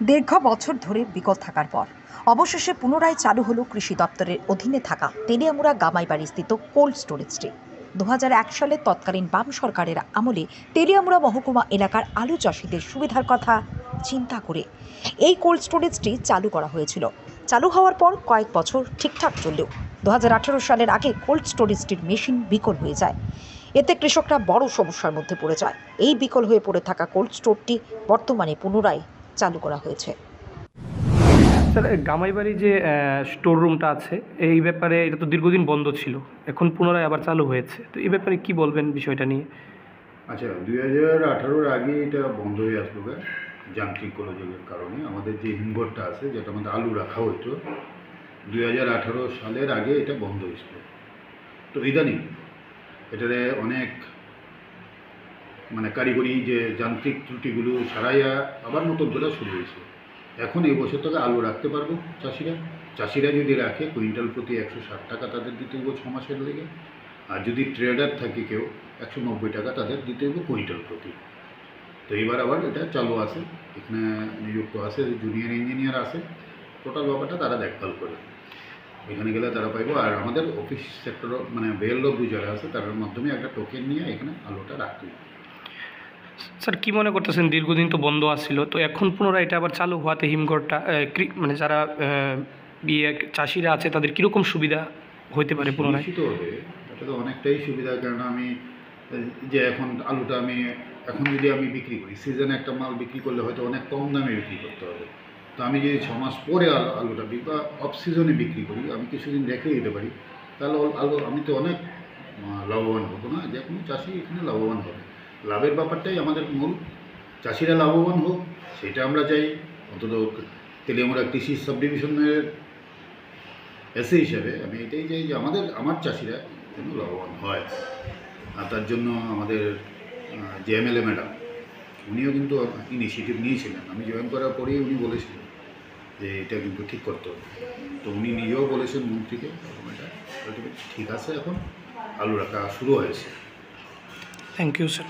দীর্ঘ বছর ধরে বিকল থাকার পর অবশেষে পুনরায় চালু হলো কৃষি দপ্তরের অধীনে থাকা তেলিয়ামুড়া গামাইবাড়ি স্থিত কোল্ড স্টোরেজটি। 2001 সালে তৎকালীন বাম সরকারের আমলে তেলিয়ামুড়া মহকুমা এলাকার আলু চাষিদের সুবিধার কথা চিন্তা করে এই কোল্ড স্টোরেজটি চালু করা হয়েছিল। চালু হওয়ার পর কয়েক বছর ঠিকঠাক চললেও 2018 সালের আগে কোল্ড স্টোরেজটির মেশিন বিকল হয়ে যায়। এতে কৃষকরা বড় সমস্যার মধ্যে পড়ে যায়। এই বিকল হয়ে পড়ে থাকা কোল্ড স্টোরটি বর্তমানে পুনরায় চালু করা হয়েছে। স্যার, গামাইবাড়ি যে স্টোর রুমটা আছে এই ব্যাপারে এটা তো দীর্ঘদিন বন্ধ ছিল, এখন পুনরায় আবার চালু হয়েছে, তো এই ব্যাপারে কি বলবেন বিষয়টা নিয়ে? আচ্ছা, 2018-র আগে এটা বন্ধ হয়ে আসলো যান্ত্রিক গোলযোগের কারণে। আমাদের যে হিমঘরটা আছে, যেটা আমাদের আলু রাখা হতো, 2018 সালের আগে এটা বন্ধ হয়েছিল। তো ইদানিং এটারে অনেক কারিগরি যে যান্ত্রিক ত্রুটিগুলো সারাইয়া আবার নতুন করে শুরু হয়েছে। এখন এই বছর থেকে আলু রাখতে পারবো চাষিরা যদি রাখে কুইন্টাল প্রতি 160 টাকা তাদের দিতে হইব 6 মাসের লেগে। আর যদি ট্রেডার থাকে কেউ 190 টাকা তাদের দিতে হইব কুইন্টাল প্রতি। তো এবার আবার এটা চালু আছে, এখানে নিযুক্ত আছে জুনিয়র ইঞ্জিনিয়ার আছে, টোটাল ব্যাপারটা তারা দেখভাল করে। এখানে গেলে তারা পাইব। আর আমাদের অফিস সেক্টর বেএলও যারা আছে তাদের মাধ্যমে একটা টোকেন নিয়ে এখানে আলুটা রাখতে হবে। স্যার, কি মনে করতেছেন, দীর্ঘদিন তো বন্ধ আসছিল, তো এখন পুনরায় এটা আবার চালু হওয়াতে হিমঘরটা যারা চাষিরা আছে তাদের কীরকম সুবিধা হইতে পারে পুনরায়? নিশ্চিত হবে, এটা তো অনেকটাই সুবিধা। কারণ আমি যে এখন আলুটা এখন যদি আমি বিক্রি করি, সিজনে একটা মাল বিক্রি করলে হয়তো অনেক কম দামে বিক্রি করতে হবে। তো আমি যদি 6 মাস পরে আলুটা বা অফ সিজনে বিক্রি করি, আমি কিছুদিন রেখে দিতে পারি, তাহলে আমি তো অনেক লাভবান হবো না? যে কোনো চাষি এখানে লাভবান হবে। লাভের ব্যাপারটাই আমাদের মূল। চাষিরা লাভবান হোক সেটা আমরা চাই। অন্তত তেলিয়ামুড়া কৃষি সাব ডিভিশনের এসে হিসাবে আমি এটাই চাই যে আমার চাষিরা যেন লাভবান হয়। আর তার জন্য আমাদের যে এমএলএ ম্যাডাম, উনিও কিন্তু ইনিশিয়েটিভ নিয়েছিলেন। আমি জয়েন করার পরেই উনি বলেছিলেন যে এটা কিন্তু ঠিক করতে হবে। তো উনি নিজেও বলেছেন মন্ত্রীকে, এটা ঠিক আছে, এখন আলু রাখা শুরু হয়েছে। Thank you sir.